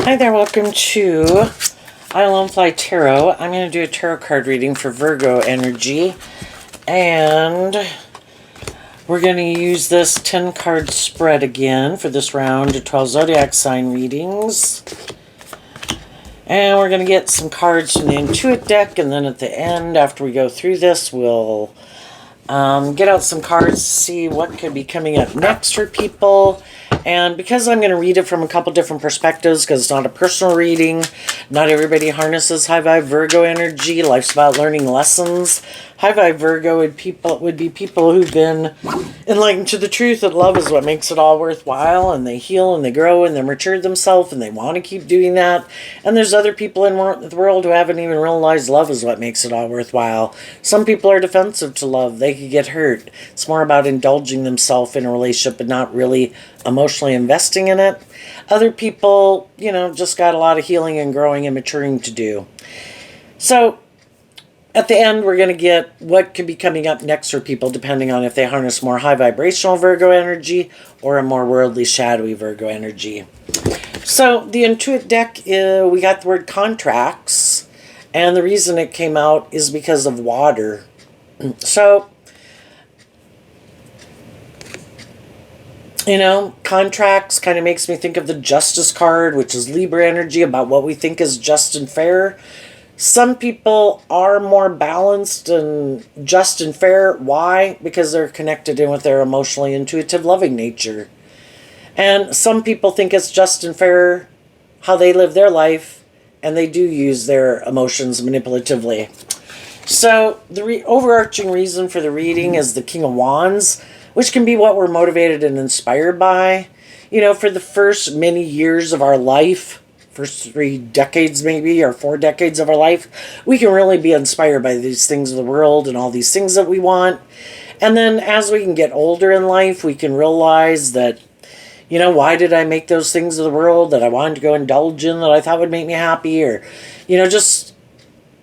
Hi there, welcome to Island Fly Tarot. I'm going to do a tarot card reading for Virgo energy, and we're going to use this 10 card spread again for this round of 12 zodiac sign readings. And we're going to get some cards from the Intuit deck, and then at the end, after we go through this, we'll get out some cards to see what could be coming up next for people. And because I'm going to read it from a couple different perspectives, because it's not a personal reading, not everybody harnesses High Vibe Virgo energy. Life's about learning lessons. High Vibe Virgo would be people who've been enlightened to the truth that love is what makes it all worthwhile, and they heal and they grow and they mature themselves and they want to keep doing that. And there's other people in the world who haven't even realized love is what makes it all worthwhile. Some people are defensive to love. They could get hurt. It's more about indulging themselves in a relationship and not really emotionally investing in it. Other people, just got a lot of healing and growing and maturing to do. So at the end, we're going to get what could be coming up next for people, depending on if they harness more high vibrational Virgo energy or a more worldly, shadowy Virgo energy. So the Intuit deck, we got the word contracts, and the reason it came out is because of water. So, contracts kind of makes me think of the Justice card, which is Libra energy, about what we think is just and fair. Some people are more balanced and just and fair. Why? Because they're connected in with their emotionally intuitive, loving nature. And some people think it's just and fair how they live their life, and they do use their emotions manipulatively. So the overarching reason for the reading is the King of Wands, which can be what we're motivated and inspired by. For the first many years of our life, first 3 decades maybe, or 4 decades of our life, we can really be inspired by these things of the world and all these things that we want. And then as we can get older in life, we can realize that, why did I make those things of the world that I wanted to go indulge in, that I thought would make me happy? Or, just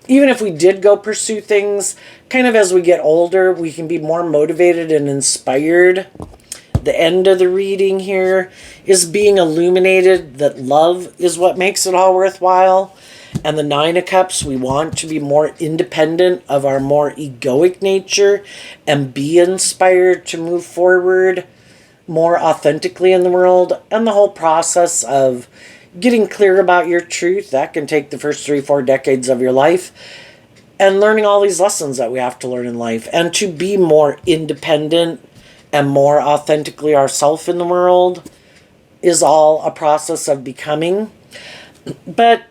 even if we did go pursue things, kind of as we get older, we can be more motivated and inspired. The end of the reading here is being illuminated that love is what makes it all worthwhile. And the 9 of Cups, we want to be more independent of our more egoic nature and be inspired to move forward more authentically in the world. And the whole process of getting clear about your truth, that can take the first 3-4 decades of your life. And learning all these lessons that we have to learn in life. And to be more independent and more authentically ourselves in the world is all a process of becoming. But,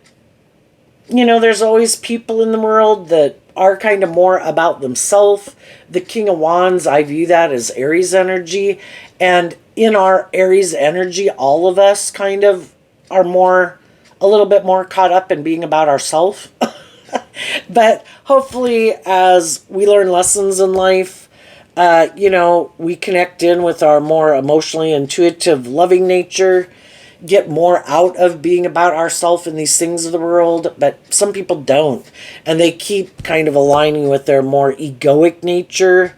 there's always people in the world that are kind of more about themselves. The King of Wands, I view that as Aries energy. And in our Aries energy, all of us kind of are a little bit more caught up in being about ourselves. But hopefully as we learn lessons in life, we connect in with our more emotionally intuitive, loving nature, get more out of being about ourselves and these things of the world. But some people don't, and they keep kind of aligning with their more egoic nature.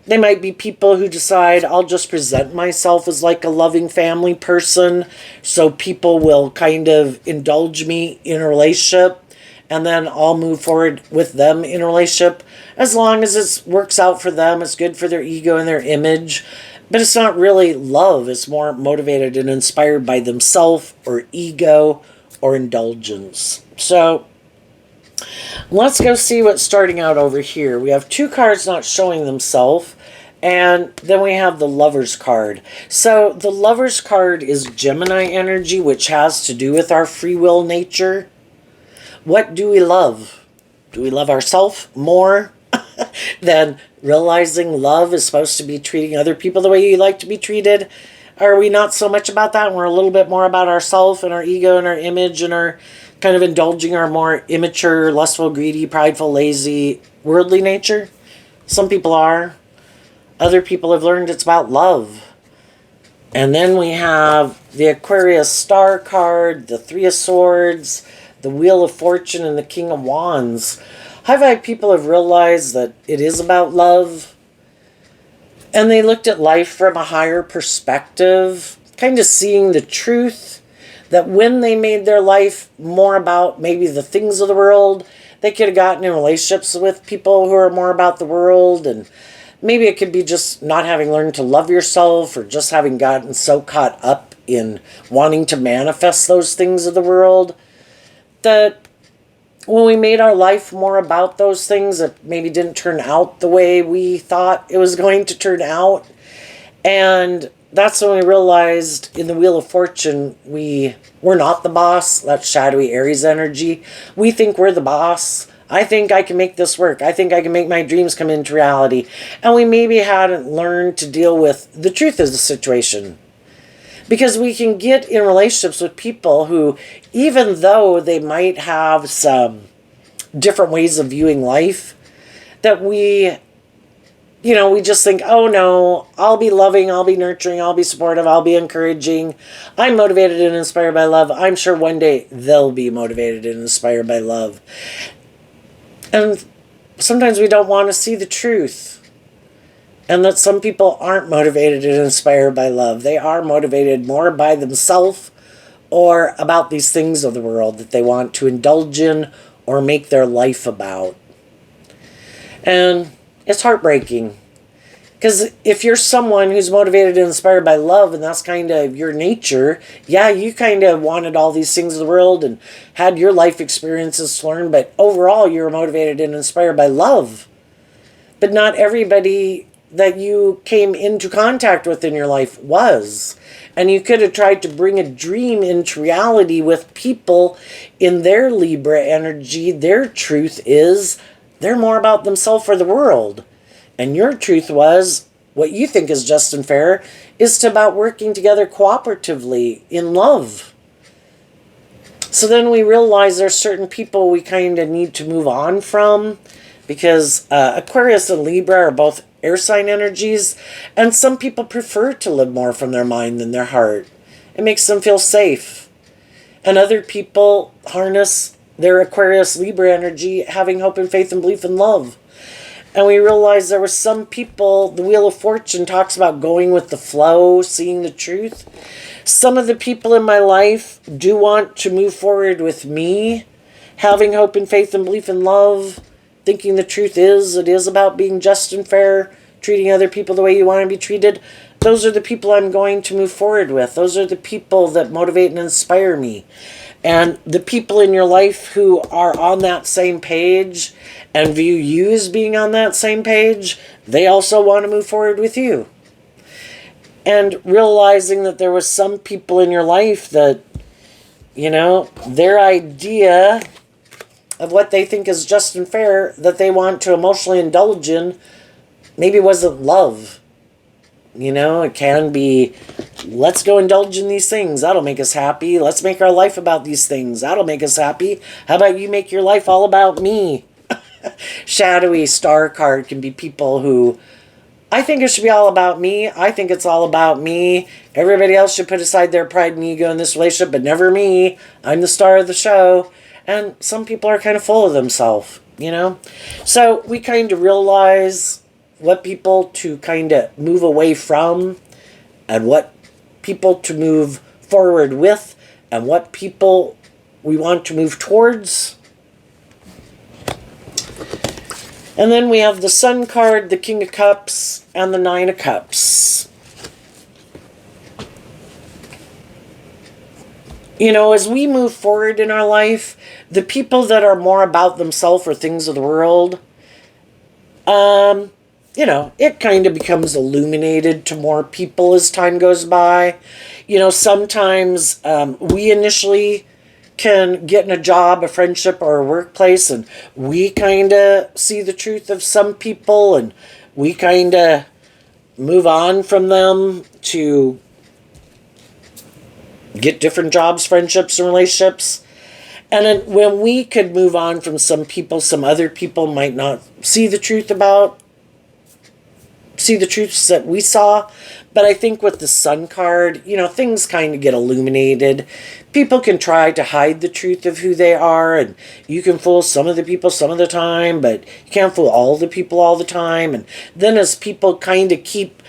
They might be people who decide, I'll just present myself as like a loving family person, so people will kind of indulge me in a relationship, and then I'll move forward with them in a relationship. As long as it works out for them, it's good for their ego and their image. But it's not really love. It's more motivated and inspired by themselves or ego or indulgence. So let's go see what's starting out over here. We have 2 cards not showing themselves. And then we have the Lover's card. So the Lover's card is Gemini energy, which has to do with our free will nature. What do we love? Do we love ourselves more than realizing love is supposed to be treating other people the way you like to be treated? Are we not so much about that? We're a little bit more about ourselves and our ego and our image and our kind of indulging our more immature, lustful, greedy, prideful, lazy, worldly nature? Some people are. Other people have learned it's about love. And then we have the Aquarius Star card, the 3 of Swords, the Wheel of Fortune, and the King of Wands. High Vibe people have realized that it is about love. And they looked at life from a higher perspective, kind of seeing the truth that when they made their life more about maybe the things of the world, they could have gotten in relationships with people who are more about the world. And maybe it could be just not having learned to love yourself, or just having gotten so caught up in wanting to manifest those things of the world that when we made our life more about those things, that maybe didn't turn out the way we thought it was going to turn out. And that's when we realized in the Wheel of Fortune, we're not the boss. That's shadowy Aries energy. We think we're the boss. I think I can make this work. I think I can make my dreams come into reality. And we maybe hadn't learned to deal with the truth of the situation. Because we can get in relationships with people who, even though they might have some different ways of viewing life, that we just think, oh no, I'll be loving, I'll be nurturing, I'll be supportive, I'll be encouraging. I'm motivated and inspired by love. I'm sure one day they'll be motivated and inspired by love. And sometimes we don't want to see the truth. And that some people aren't motivated and inspired by love. They are motivated more by themselves or about these things of the world that they want to indulge in or make their life about. And it's heartbreaking. Because if you're someone who's motivated and inspired by love, and that's kind of your nature, yeah, you kind of wanted all these things of the world and had your life experiences to learn, but overall you're motivated and inspired by love. But not everybody that you came into contact with in your life was. And you could have tried to bring a dream into reality with people in their Libra energy. Their truth is they're more about themselves or the world. And your truth was, what you think is just and fair, is to about working together cooperatively in love. So then we realize there's certain people we kind of need to move on from, because Aquarius and Libra are both air sign energies, and some people prefer to live more from their mind than their heart. It makes them feel safe. And other people harness their Aquarius Libra energy, having hope and faith and belief in love. And we realize there were some people, the Wheel of Fortune talks about going with the flow, seeing the truth. Some of the people in my life do want to move forward with me, having hope and faith and belief in love, thinking the truth is, it is about being just and fair, treating other people the way you want to be treated. Those are the people I'm going to move forward with. Those are the people that motivate and inspire me. And the people in your life who are on that same page and view you as being on that same page, they also want to move forward with you. And realizing that there was some people in your life that, their idea of what they think is just and fair, that they want to emotionally indulge in, maybe wasn't love. It can be, let's go indulge in these things. That'll make us happy. Let's make our life about these things. That'll make us happy. How about you make your life all about me? Shadowy star card can be people who, I think it should be all about me. I think it's all about me. Everybody else should put aside their pride and ego in this relationship, but never me. I'm the star of the show. And some people are kind of full of themselves, So we kind of realize what people to kind of move away from, and what people to move forward with, and what people we want to move towards. And then we have the Sun card, the King of Cups, and the Nine of Cups. As we move forward in our life, the people that are more about themselves or things of the world, it kind of becomes illuminated to more people as time goes by. Sometimes we initially can get in a job, a friendship, or a workplace, and we kind of see the truth of some people, and we kind of move on from them to get different jobs, friendships, and relationships. And then when we could move on from some people, some other people might not see the truths that we saw. But I think with the Sun card, things kind of get illuminated. People can try to hide the truth of who they are, and you can fool some of the people some of the time, but you can't fool all the people all the time. And then as people kind of keep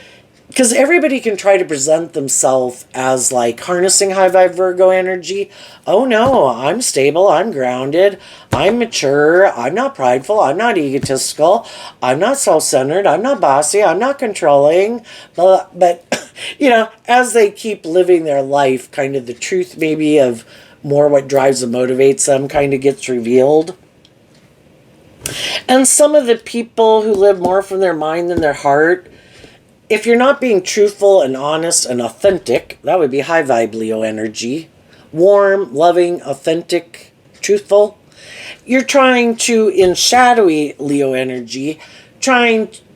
because everybody can try to present themselves as like harnessing high vibe Virgo energy. Oh no, I'm stable, I'm grounded, I'm mature, I'm not prideful, I'm not egotistical, I'm not self centered, I'm not bossy, I'm not controlling. But as they keep living their life, kind of the truth maybe of more what drives and motivates them kind of gets revealed. And some of the people who live more from their mind than their heart, if you're not being truthful and honest and authentic, that would be high vibe Leo energy. Warm, loving, authentic, truthful. You're trying to, in shadowy Leo energy,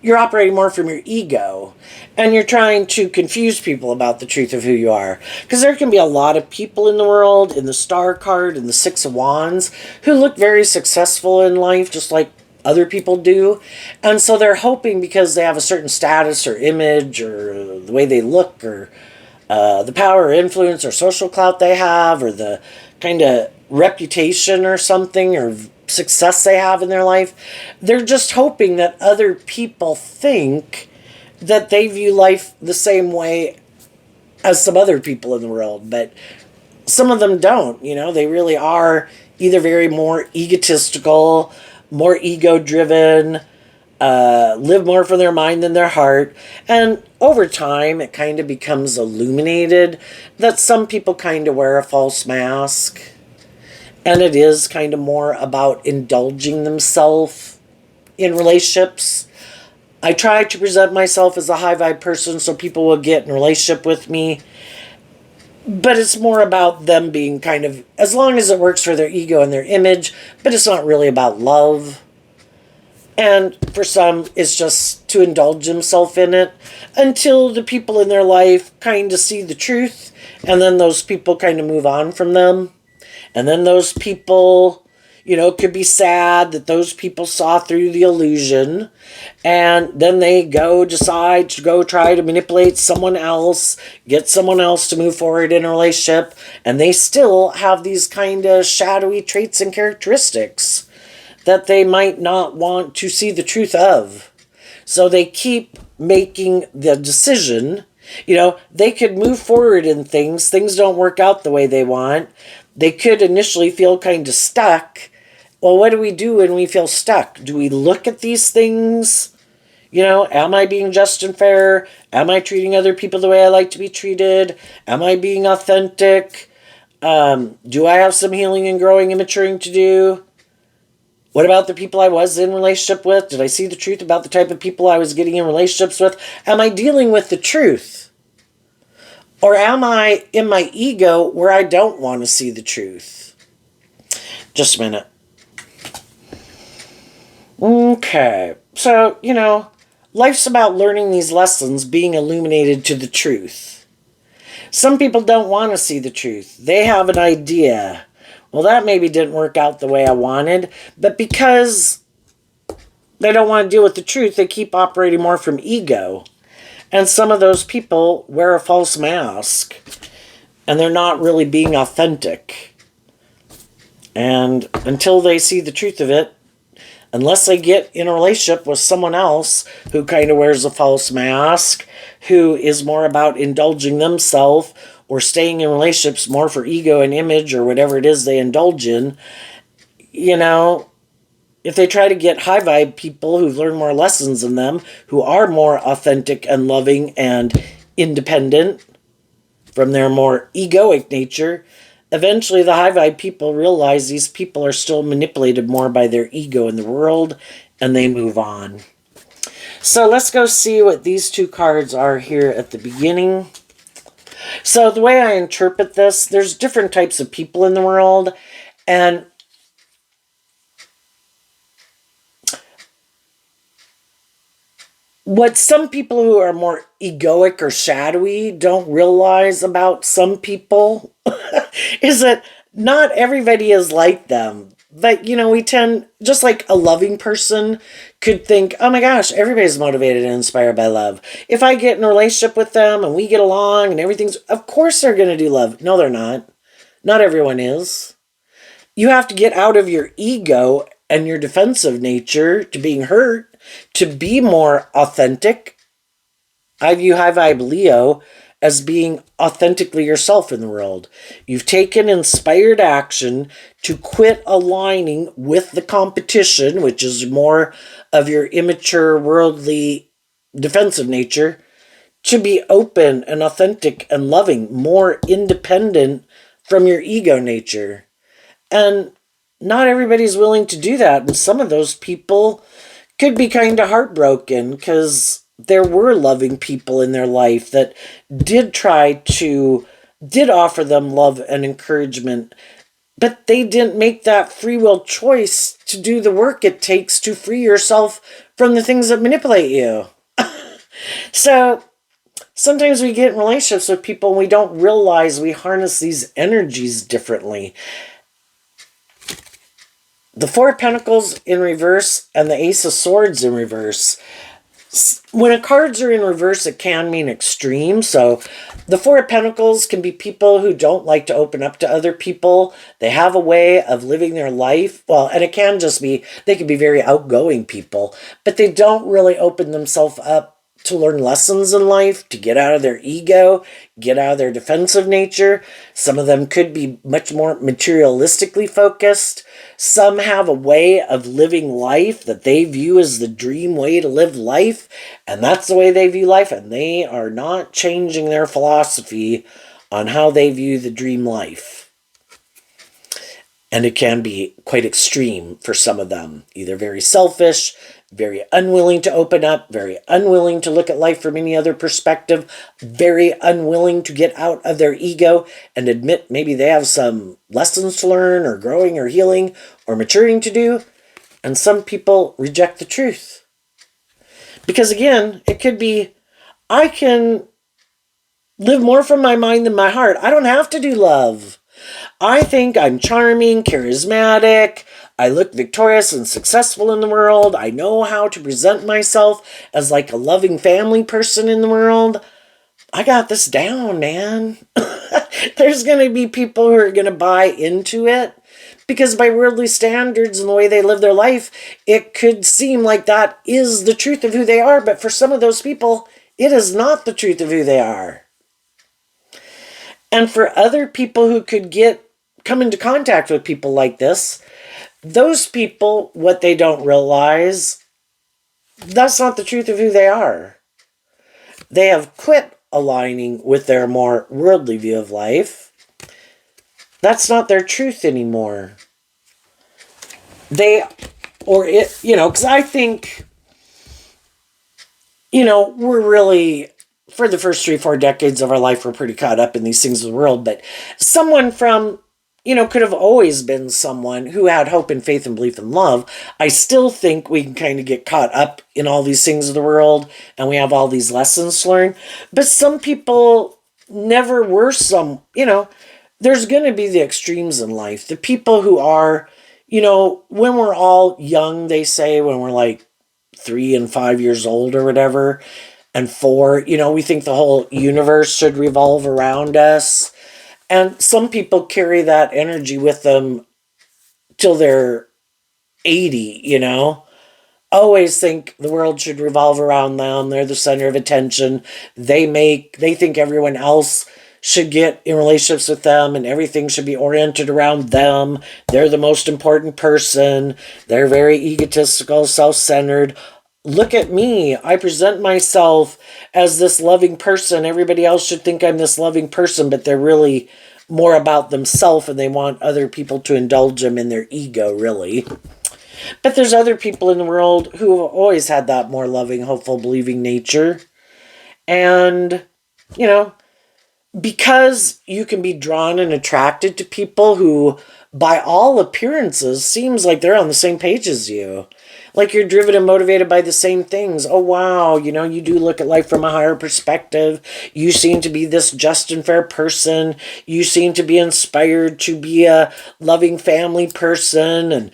you're operating more from your ego. And you're trying to confuse people about the truth of who you are. Because there can be a lot of people in the world, in the Star card, in the Six of Wands, who look very successful in life, just like other people do. And so they're hoping because they have a certain status or image or the way they look or the power or influence or social clout they have or the kind of reputation or something or success they have in their life, they're just hoping that other people think that they view life the same way as some other people in the world. But some of them don't, they really are either very more egotistical, more ego driven, live more from their mind than their heart. And over time, it kind of becomes illuminated that some people kind of wear a false mask. And it is kind of more about indulging themselves in relationships. I try to present myself as a high vibe person so people will get in a relationship with me. But it's more about them being kind of, as long as it works for their ego and their image, but it's not really about love. And for some, it's just to indulge themselves in it until the people in their life kind of see the truth. And then those people kind of move on from them. And then those people, could be sad that those people saw through the illusion. And then they decide to go try to manipulate someone else, get someone else to move forward in a relationship. And they still have these kind of shadowy traits and characteristics that they might not want to see the truth of. So they keep making the decision. They could move forward in things. Things don't work out the way they want. They could initially feel kind of stuck. Well, what do we do when we feel stuck? Do we look at these things? Am I being just and fair? Am I treating other people the way I like to be treated? Am I being authentic? Do I have some healing and growing and maturing to do? What about the people I was in relationship with? Did I see the truth about the type of people I was getting in relationships with? Am I dealing with the truth? Or am I in my ego where I don't want to see the truth? Just a minute. Okay. So, life's about learning these lessons, being illuminated to the truth. Some people don't want to see the truth. They have an idea. Well, that maybe didn't work out the way I wanted, but because they don't want to deal with the truth, they keep operating more from ego. And some of those people wear a false mask, and they're not really being authentic. And until they see the truth of it, unless they get in a relationship with someone else who kind of wears a false mask, who is more about indulging themselves or staying in relationships more for ego and image or whatever it is they indulge in, if they try to get high vibe people who've learned more lessons than them, who are more authentic and loving and independent from their more egoic nature, eventually the high vibe people realize these people are still manipulated more by their ego in the world, and they move on. So let's go see what these two cards are here at the beginning. So the way I interpret this, there's different types of people in the world, and what some people who are more egoic or shadowy don't realize about some people is that not everybody is like them. But, we tend, just like a loving person could think, oh my gosh, everybody's motivated and inspired by love. If I get in a relationship with them and we get along and everything's, of course they're going to do love. No, they're not. Not everyone is. You have to get out of your ego and your defensive nature to being hurt to be more authentic I view high vibe Leo as being authentically yourself in the world. You've taken inspired action to quit aligning with the competition, which is more of your immature, worldly, defensive nature, to be open and authentic and loving, more independent from your ego nature. And not everybody's willing to do that. And some of those people could be kind of heartbroken because there were loving people in their life that did offer them love and encouragement, but they didn't make that free will choice to do the work it takes to free yourself from the things that manipulate you. So sometimes we get in relationships with people and we don't realize we harness these energies differently. The Four of Pentacles in reverse and the Ace of Swords in reverse. When cards are in reverse, it can mean extreme. So the Four of Pentacles can be people who don't like to open up to other people. They have a way of living their life. Well, and it can just be, they can be very outgoing people, but they don't really open themselves up to learn lessons in life, to get out of their ego, get out of their defensive nature. Some of them could be much more materialistically focused. Some have a way of living life that they view as the dream way to live life, and that's the way they view life, and they are not changing their philosophy on how they view the dream life. And it can be quite extreme for some of them, either very selfish, very unwilling to open up, very unwilling to look at life from any other perspective, very unwilling to get out of their ego and admit maybe they have some lessons to learn or growing or healing or maturing to do. And some people reject the truth. Because again, it could be, I can live more from my mind than my heart. I don't have to do love. I think I'm charming, charismatic, I look victorious and successful in the world. I know how to present myself as like a loving family person in the world. I got this down, man. There's going to be people who are going to buy into it because by worldly standards and the way they live their life, it could seem like that is the truth of who they are. But for some of those people, it is not the truth of who they are. And for other people who could come into contact with people like this, those people, what they don't realize, that's not the truth of who they are. They have quit aligning with their more worldly view of life. That's not their truth anymore. Because I think, we're really, for the first 3-4 decades of our life, we're pretty caught up in these things of the world, but someone from could have always been someone who had hope and faith and belief and love. I still think we can kind of get caught up in all these things of the world and we have all these lessons to learn. But some people never were there's going to be the extremes in life. The people who are, when we're all young, they say when we're like 3 and 5 years old or whatever, and 4, we think the whole universe should revolve around us. And some people carry that energy with them till they're 80, Always think the world should revolve around them. They're the center of attention. They think everyone else should get in relationships with them and everything should be oriented around them. They're the most important person. They're very egotistical, self-centered. Look at me. I present myself as this loving person. Everybody else should think I'm this loving person, but they're really more about themselves and they want other people to indulge them in their ego, really. But there's other people in the world who have always had that more loving, hopeful, believing nature. And, because you can be drawn and attracted to people who, by all appearances, seems like they're on the same page as you. Like you're driven and motivated by the same things. Oh, wow, you do look at life from a higher perspective. You seem to be this just and fair person. You seem to be inspired to be a loving family person and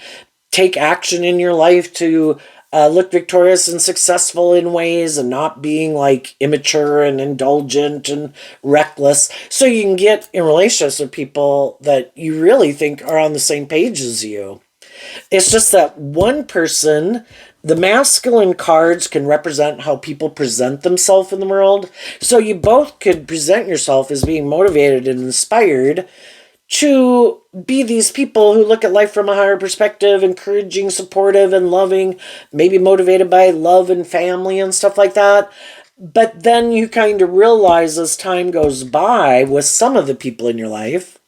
take action in your life to look victorious and successful in ways and not being like immature and indulgent and reckless. So you can get in relationships with people that you really think are on the same page as you. It's just that one person The masculine cards can represent how people present themselves in the world. So you both could present yourself as being motivated and inspired to be these people who look at life from a higher perspective, encouraging, supportive, and loving, maybe motivated by love and family and stuff like that. But then you kind of realize as time goes by with some of the people in your life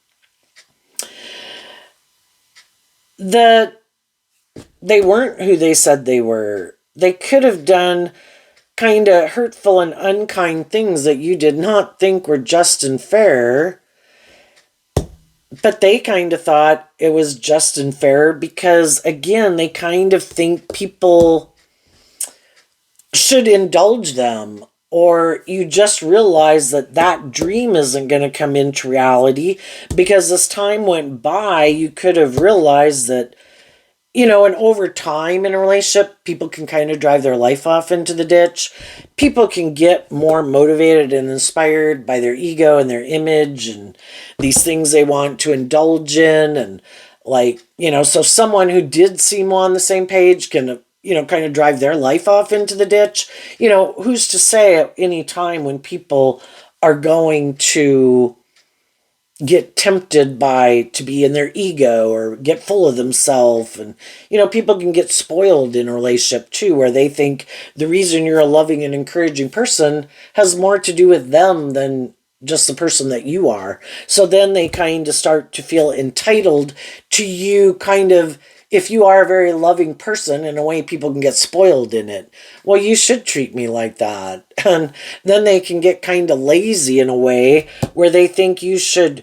that they weren't who they said they were. They could have done kind of hurtful and unkind things that you did not think were just and fair. But they kind of thought it was just and fair because, again, they kind of think people should indulge them. Or you just realize that that dream isn't going to come into reality because as time went by, you could have realized that, and over time in a relationship, people can kind of drive their life off into the ditch. People can get more motivated and inspired by their ego and their image and these things they want to indulge in. And so someone who did seem on the same page can, kind of drive their life off into the ditch. Who's to say at any time when people are going to get tempted to be in their ego or get full of themselves. And, people can get spoiled in a relationship too, where they think the reason you're a loving and encouraging person has more to do with them than just the person that you are. So then they kind of start to feel entitled to you if you are a very loving person, in a way people can get spoiled in it. Well, you should treat me like that. And then they can get kind of lazy in a way where they think you should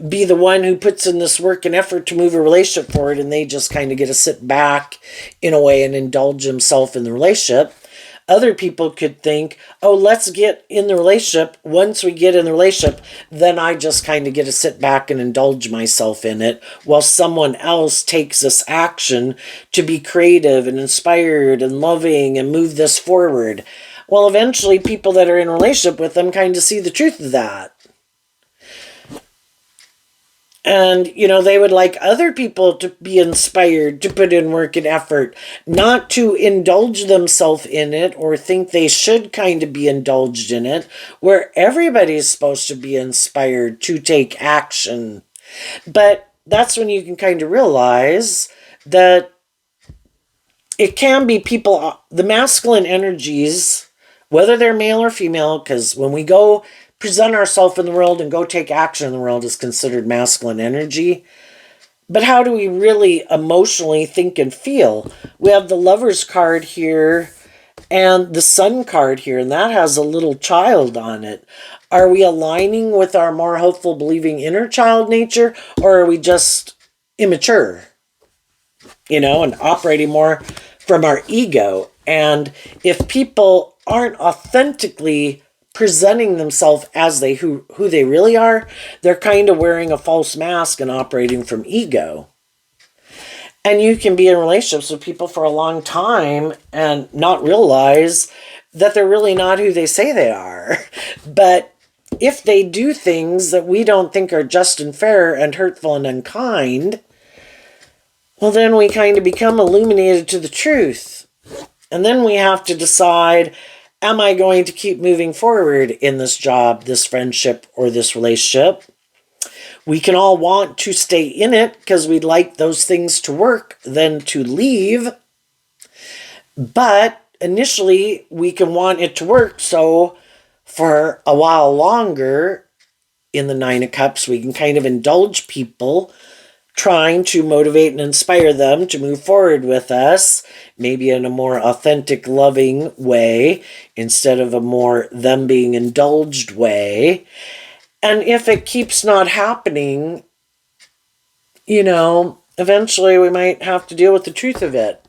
be the one who puts in this work and effort to move a relationship forward, and they just kind of get to sit back in a way and indulge themselves in the relationship. Other people could think, oh, let's get in the relationship. Once we get in the relationship, then I just kind of get to sit back and indulge myself in it while someone else takes this action to be creative and inspired and loving and move this forward. Well, eventually people that are in a relationship with them kind of see the truth of that. And, they would like other people to be inspired, to put in work and effort, not to indulge themselves in it or think they should kind of be indulged in it, where everybody's supposed to be inspired to take action. But that's when you can kind of realize that it can be people, the masculine energies, whether they're male or female, because when we go present ourselves in the world and go take action in the world is considered masculine energy. But how do we really emotionally think and feel? We have the Lover's card here and the Sun card here, and that has a little child on it. Are we aligning with our more hopeful, believing inner child nature, or are we just immature, and operating more from our ego? And if people aren't authentically presenting themselves as who they really are, they're kind of wearing a false mask and operating from ego. And you can be in relationships with people for a long time and not realize that they're really not who they say they are. But if they do things that we don't think are just and fair and hurtful and unkind, well, then we kind of become illuminated to the truth. And then we have to decide, am I going to keep moving forward in this job, this friendship, or this relationship? We can all want to stay in it because we'd like those things to work, then to leave. But initially, we can want it to work. So for a while longer, in the Nine of Cups, we can kind of indulge people, trying to motivate and inspire them to move forward with us, maybe in a more authentic, loving way, instead of a more them being indulged way. And if it keeps not happening, eventually we might have to deal with the truth of it.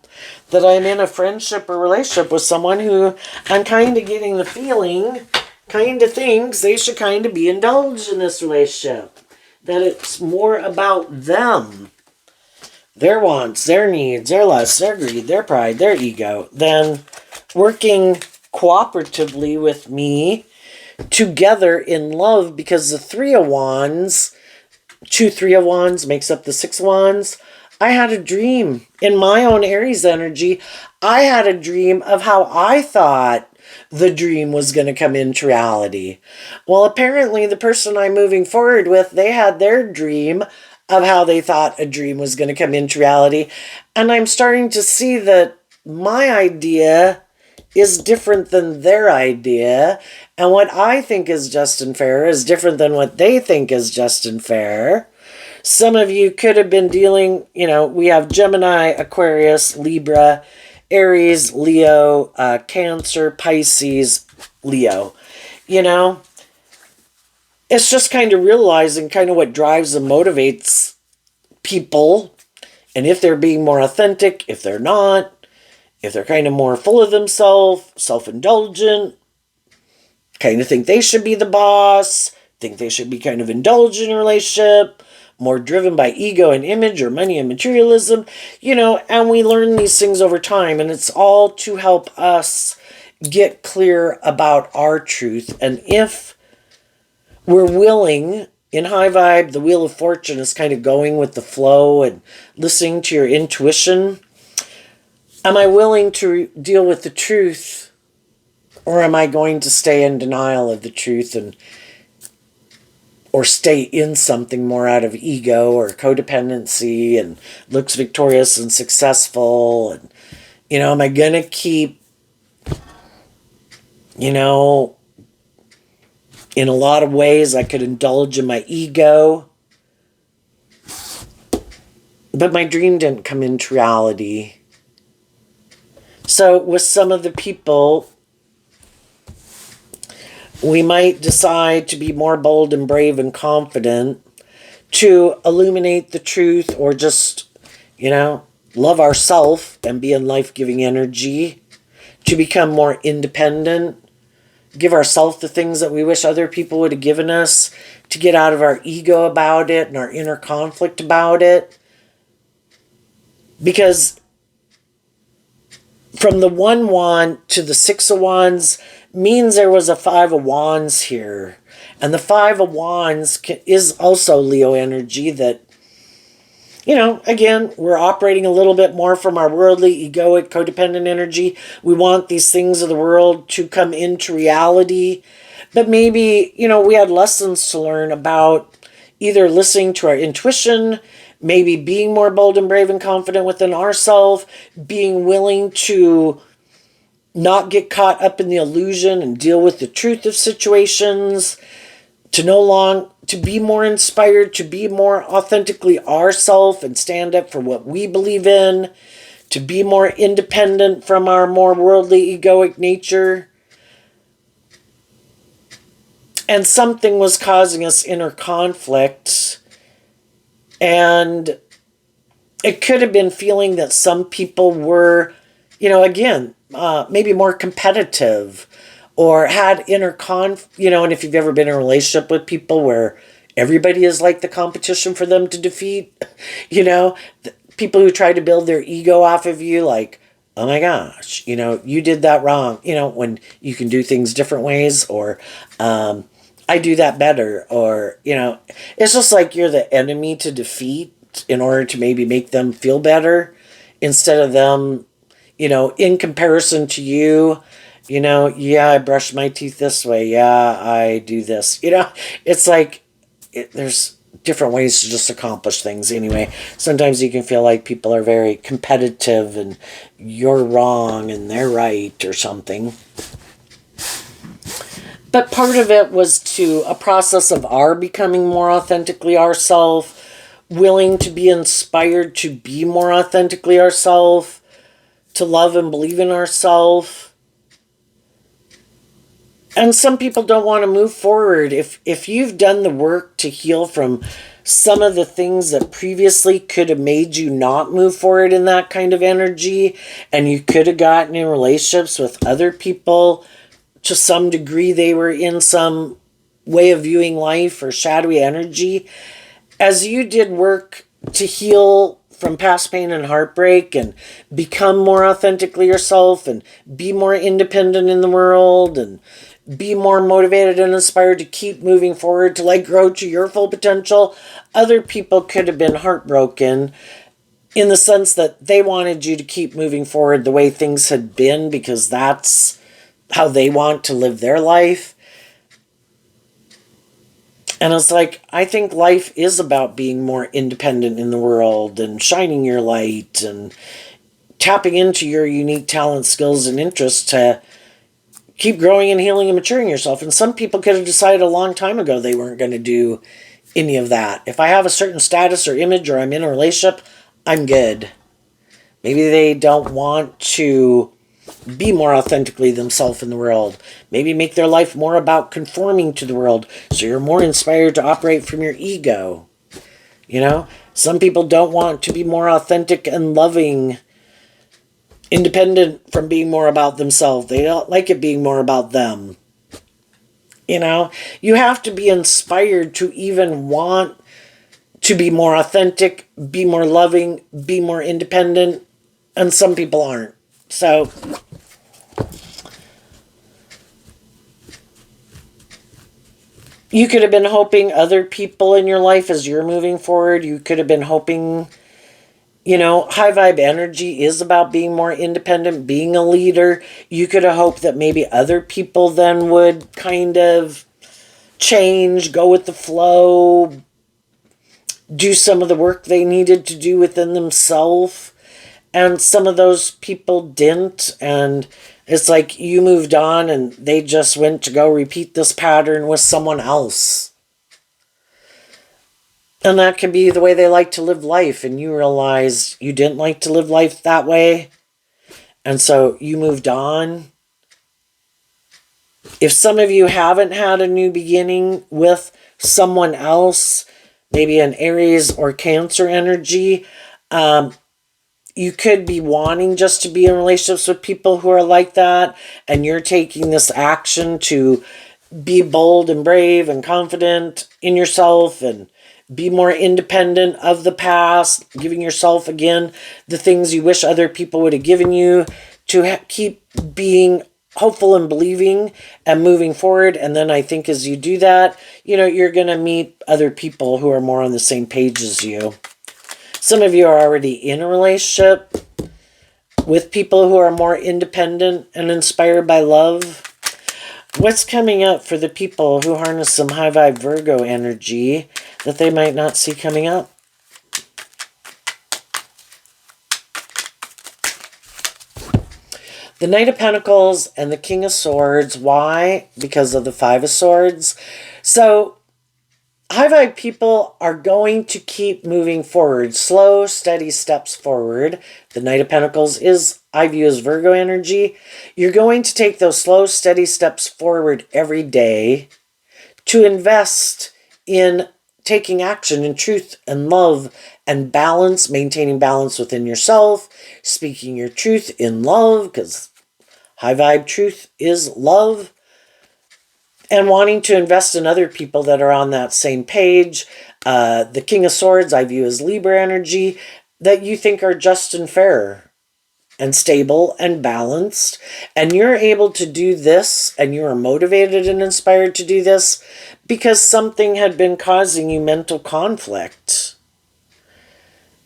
That I'm in a friendship or relationship with someone who I'm kind of getting the feeling, kind of thinks they should kind of be indulged in this relationship. That it's more about them, their wants, their needs, their lusts, their greed, their pride, their ego, than working cooperatively with me together in love, because the Three of Wands, 2 3 of Wands makes up the 6 of Wands. I had a dream in my own Aries energy. I had a dream of how I thought the dream was going to come into reality. Well, apparently the person I'm moving forward with, they had their dream of how they thought a dream was going to come into reality. And I'm starting to see that my idea is different than their idea. And what I think is just and fair is different than what they think is just and fair. Some of you could have been dealing, we have Gemini, Aquarius, Libra, Aries, Leo, Cancer, Pisces, Leo. It's just kind of realizing kind of what drives and motivates people. And if they're being more authentic, if they're not, if they're kind of more full of themselves, self-indulgent, kind of think they should be the boss, think they should be kind of indulgent in a relationship, more driven by ego and image or money and materialism, and we learn these things over time, and it's all to help us get clear about our truth. And if we're willing, in high vibe, the Wheel of Fortune is kind of going with the flow and listening to your intuition. Am I willing to deal with the truth, or am I going to stay in denial of the truth or stay in something more out of ego or codependency and looks victorious and successful? And, am I going to keep, in a lot of ways I could indulge in my ego, but my dream didn't come into reality. So with some of the people, we might decide to be more bold and brave and confident to illuminate the truth, or just, love ourselves and be in life-giving energy, to become more independent, give ourselves the things that we wish other people would have given us, to get out of our ego about it and our inner conflict about it. Because from the 1 wand to the 6 of wands means there was a 5 of wands here. And the 5 of wands is also Leo energy that, again, we're operating a little bit more from our worldly, egoic, codependent energy. We want these things of the world to come into reality. But maybe, we had lessons to learn about either listening to our intuition, maybe being more bold and brave and confident within ourselves, being willing to not get caught up in the illusion and deal with the truth of situations, to be more inspired, to be more authentically ourselves and stand up for what we believe in, to be more independent from our more worldly, egoic nature. And something was causing us inner conflict. And it could have been feeling that some people were, maybe more competitive, or had inner and if you've ever been in a relationship with people where everybody is like the competition for them to defeat, people who try to build their ego off of you, like, oh my gosh, you did that wrong, when you can do things different ways, or I do that better, or, it's just like you're the enemy to defeat in order to maybe make them feel better, instead of them, in comparison to you, yeah, I brush my teeth this way. Yeah, I do this. It's like there's different ways to just accomplish things anyway. Sometimes you can feel like people are very competitive and you're wrong and they're right or something. But part of it was a process of our becoming more authentically ourselves, willing to be inspired to be more authentically ourselves, to love and believe in ourselves. And some people don't want to move forward. If you've done the work to heal from some of the things that previously could have made you not move forward in that kind of energy, and you could have gotten in relationships with other people, to some degree they were in some way of viewing life or shadowy energy, as you did work to heal from past pain and heartbreak and become more authentically yourself and be more independent in the world and be more motivated and inspired to keep moving forward, to grow to your full potential, other people could have been heartbroken in the sense that they wanted you to keep moving forward the way things had been because that's how they want to live their life. And it's like, I think life is about being more independent in the world and shining your light and tapping into your unique talents, skills, and interests to keep growing and healing and maturing yourself. And some people could have decided a long time ago they weren't going to do any of that. If I have a certain status or image or I'm in a relationship, I'm good. Maybe they don't want to be more authentically themselves in the world. Maybe make their life more about conforming to the world so you're more inspired to operate from your ego. You know, some people don't want to be more authentic and loving, independent from being more about themselves. They don't like it being more about them. You know, you have to be inspired to even want to be more authentic, be more loving, be more independent, and some people aren't. So, you could have been hoping other people in your life as you're moving forward, you could have been hoping, you know, high vibe energy is about being more independent, being a leader. You could have hoped that maybe other people then would kind of change, go with the flow, do some of the work they needed to do within themselves. And some of those people didn't. And it's like you moved on and they just went to go repeat this pattern with someone else. And that can be the way they like to live life. And you realize you didn't like to live life that way. And so you moved on. If some of you haven't had a new beginning with someone else, maybe an Aries or Cancer energy, you could be wanting just to be in relationships with people who are like that, and you're taking this action to be bold and brave and confident in yourself and be more independent of the past, giving yourself again the things you wish other people would have given you to keep being hopeful and believing and moving forward. And then I think as you do that, you know, you're going to meet other people who are more on the same page as you. Some of you are already in a relationship with people who are more independent and inspired by love. What's coming up for the people who harness some high vibe Virgo energy that they might not see coming up? The Knight of Pentacles and the King of Swords. Why? Because of the Five of Swords. So, high vibe people are going to keep moving forward. Slow, steady steps forward. The Knight of Pentacles is, I view as Virgo energy. You're going to take those slow, steady steps forward every day to invest in taking action in truth and love and balance, maintaining balance within yourself, speaking your truth in love, because high vibe truth is love, and wanting to invest in other people that are on that same page. The King of Swords I view as Libra energy, that you think are just and fair and stable and balanced. And you're able to do this, and you are motivated and inspired to do this because something had been causing you mental conflict.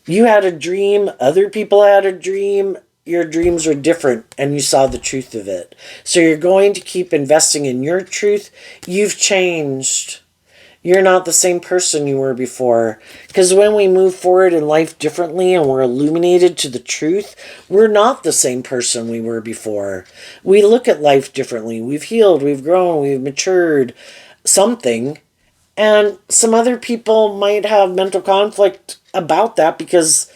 You had a dream, other people had a dream, your dreams were different, and you saw the truth of it. So you're going to keep investing in your truth. You've changed. You're not the same person you were before. Because when we move forward in life differently and we're illuminated to the truth, we're not the same person we were before. We look at life differently. We've healed, we've grown, we've matured something. And some other people might have mental conflict about that because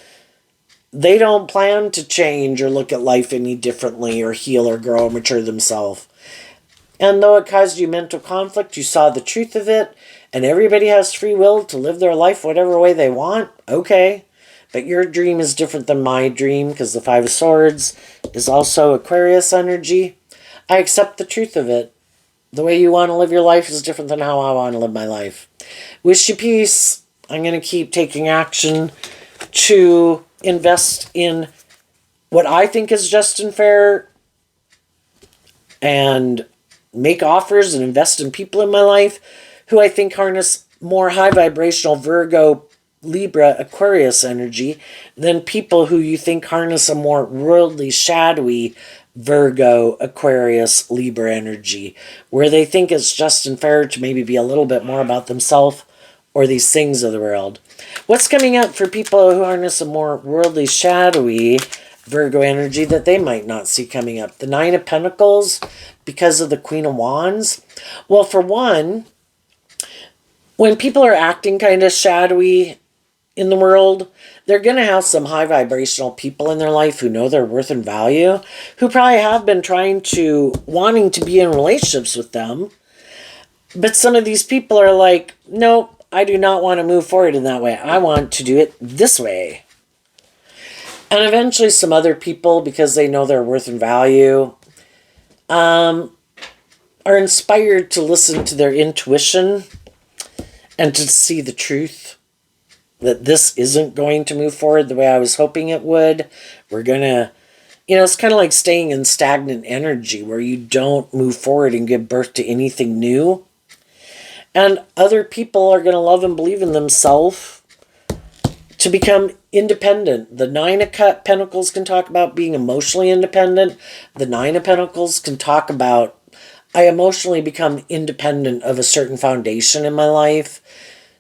they don't plan to change or look at life any differently or heal or grow or mature themselves. And though it caused you mental conflict, you saw the truth of it, and everybody has free will to live their life whatever way they want. Okay. But your dream is different than my dream because the Five of Swords is also Aquarius energy. I accept the truth of it. The way you want to live your life is different than how I want to live my life. Wish you peace. I'm going to keep taking action to invest in what I think is just and fair and make offers and invest in people in my life who I think harness more high vibrational Virgo Libra, Aquarius energy than people who you think harness a more worldly, shadowy Virgo, Aquarius, Libra energy, where they think it's just and fair to maybe be a little bit more about themselves or these things of the world. What's coming up for people who harness a more worldly, shadowy Virgo energy that they might not see coming up? The Nine of Pentacles because of the Queen of Wands. Well, for one, when people are acting kind of shadowy in the world, they're going to have some high vibrational people in their life who know their worth and value, who probably have been wanting to be in relationships with them. But some of these people are like, nope, I do not want to move forward in that way. I want to do it this way. And eventually some other people, because they know their worth and value, are inspired to listen to their intuition and to see the truth that this isn't going to move forward the way I was hoping it would. We're going to, it's kind of like staying in stagnant energy where you don't move forward and give birth to anything new. And other people are going to love and believe in themselves to become independent. The Nine of Pentacles can talk about being emotionally independent. The Nine of Pentacles can talk about, I emotionally become independent of a certain foundation in my life,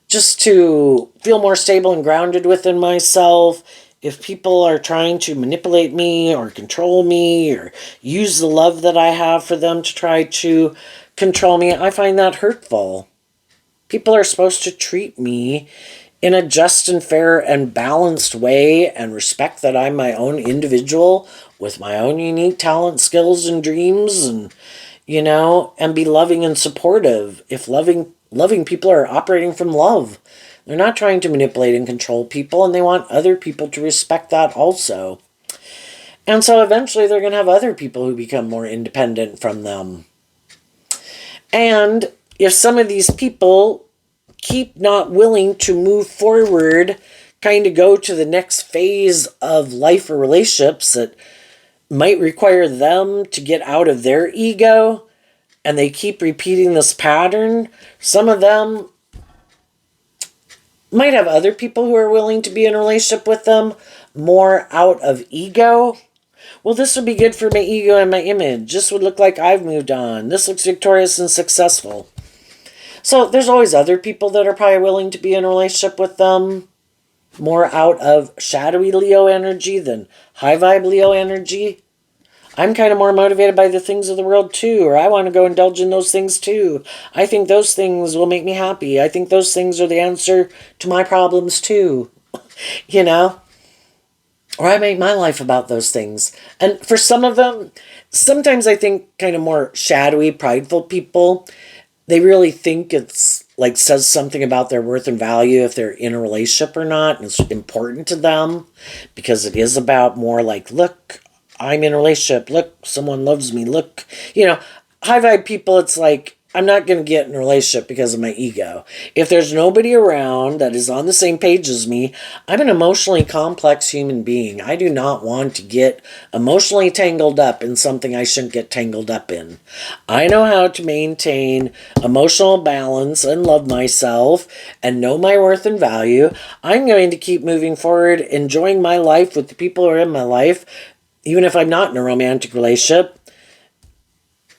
just to feel more stable and grounded within myself. If people are trying to manipulate me or control me or use the love that I have for them to try to control me, I find that hurtful. People are supposed to treat me in a just and fair and balanced way and respect that I'm my own individual with my own unique talent, skills, and dreams, and and be loving and supportive. If loving people are operating from love, they're not trying to manipulate and control people, and they want other people to respect that also. And so eventually they're going to have other people who become more independent from them. And if some of these people keep not willing to move forward, kind of go to the next phase of life or relationships that might require them to get out of their ego, and they keep repeating this pattern, some of them might have other people who are willing to be in a relationship with them more out of ego. Well, this would be good for my ego and my image. This would look like I've moved on. This looks victorious and successful. So there's always other people that are probably willing to be in a relationship with them more out of shadowy Leo energy than high vibe Leo energy. I'm kind of more motivated by the things of the world too, or I want to go indulge in those things too. I think those things will make me happy. I think those things are the answer to my problems too. Or I make my life about those things. And for some of them, sometimes I think kind of more shadowy, prideful people, they really think it's like says something about their worth and value if they're in a relationship or not. And it's important to them because it is about more like, look, I'm in a relationship. Look, someone loves me. Look, high vibe people, it's like, I'm not going to get in a relationship because of my ego. If there's nobody around that is on the same page as me, I'm an emotionally complex human being. I do not want to get emotionally tangled up in something I shouldn't get tangled up in. I know how to maintain emotional balance and love myself and know my worth and value. I'm going to keep moving forward, enjoying my life with the people who are in my life, even if I'm not in a romantic relationship.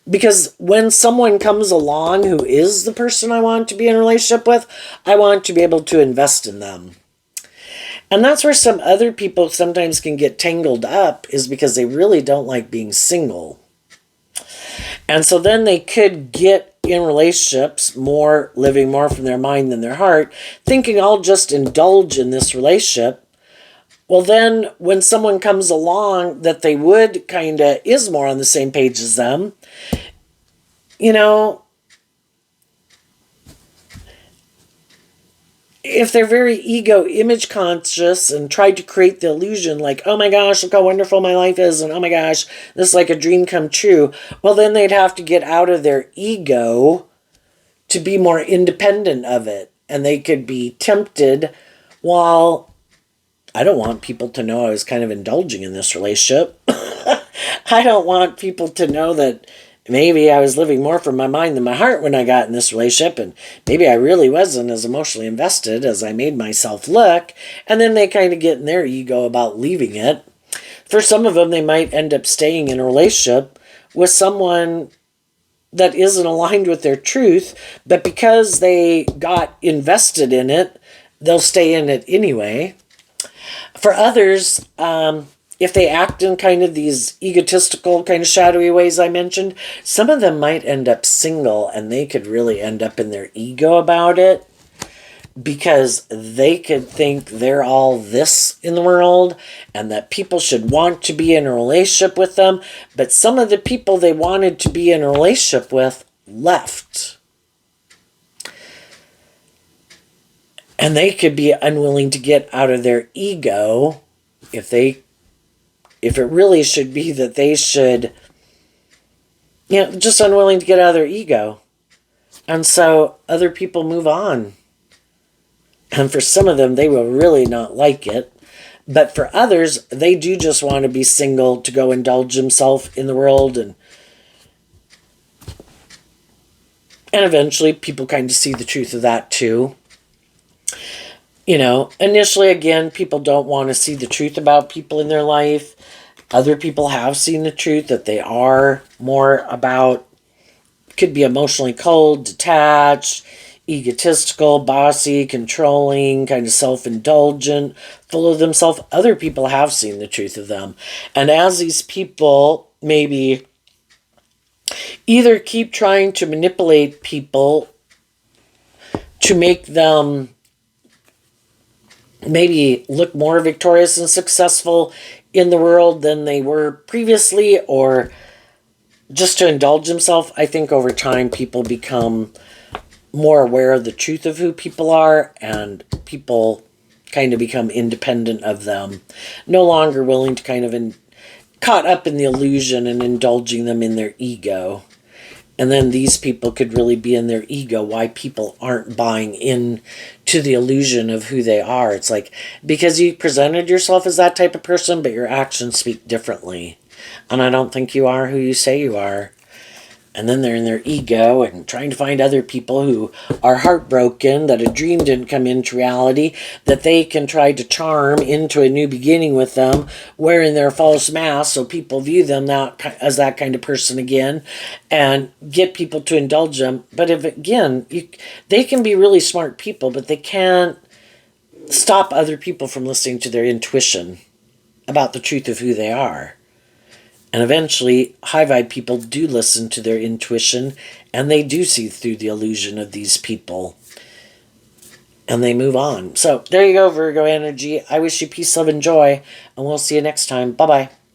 Because when someone comes along who is the person I want to be in a relationship with, I want to be able to invest in them. And that's where some other people sometimes can get tangled up, is because they really don't like being single. And so then they could get in relationships living more from their mind than their heart, thinking I'll just indulge in this relationship. Well, then when someone comes along that they would kind of is more on the same page as them, if they're very ego image conscious and try to create the illusion like, oh my gosh, look how wonderful my life is, and oh my gosh, this is like a dream come true, well, then they'd have to get out of their ego to be more independent of it. And they could be tempted, well, I don't want people to know I was kind of indulging in this relationship. I don't want people to know that maybe I was living more from my mind than my heart when I got in this relationship, and maybe I really wasn't as emotionally invested as I made myself look. And then they kind of get in their ego about leaving it. For some of them, they might end up staying in a relationship with someone that isn't aligned with their truth, but because they got invested in it, they'll stay in it anyway. For others, if they act in kind of these egotistical, kind of shadowy ways I mentioned, some of them might end up single, and they could really end up in their ego about it because they could think they're all this in the world and that people should want to be in a relationship with them. But some of the people they wanted to be in a relationship with left. And they could be unwilling to get out of their ego if it really should be that they should, just unwilling to get out of their ego. And so other people move on. And for some of them, they will really not like it. But for others, they do just want to be single to go indulge themselves in the world. And eventually, people kind of see the truth of that too. Initially, again, people don't want to see the truth about people in their life. Other people have seen the truth that they are more about, could be emotionally cold, detached, egotistical, bossy, controlling, kind of self-indulgent, full of themselves. Other people have seen the truth of them. And as these people maybe either keep trying to manipulate people to make them maybe look more victorious and successful in the world than they were previously, or just to indulge themselves, I think over time people become more aware of the truth of who people are, and people kind of become independent of them, no longer willing to kind of caught up in the illusion and indulging them in their ego. And then these people could really be in their ego, why people aren't buying in to the illusion of who they are. It's like, because you presented yourself as that type of person, but your actions speak differently. And I don't think you are who you say you are. And then they're in their ego and trying to find other people who are heartbroken, that a dream didn't come into reality, that they can try to charm into a new beginning with them, wearing their false mask so people view them as that kind of person again, and get people to indulge them. But they can be really smart people, but they can't stop other people from listening to their intuition about the truth of who they are. And eventually, high vibe people do listen to their intuition, and they do see through the illusion of these people. And they move on. So there you go, Virgo energy. I wish you peace, love, and joy, and we'll see you next time. Bye-bye.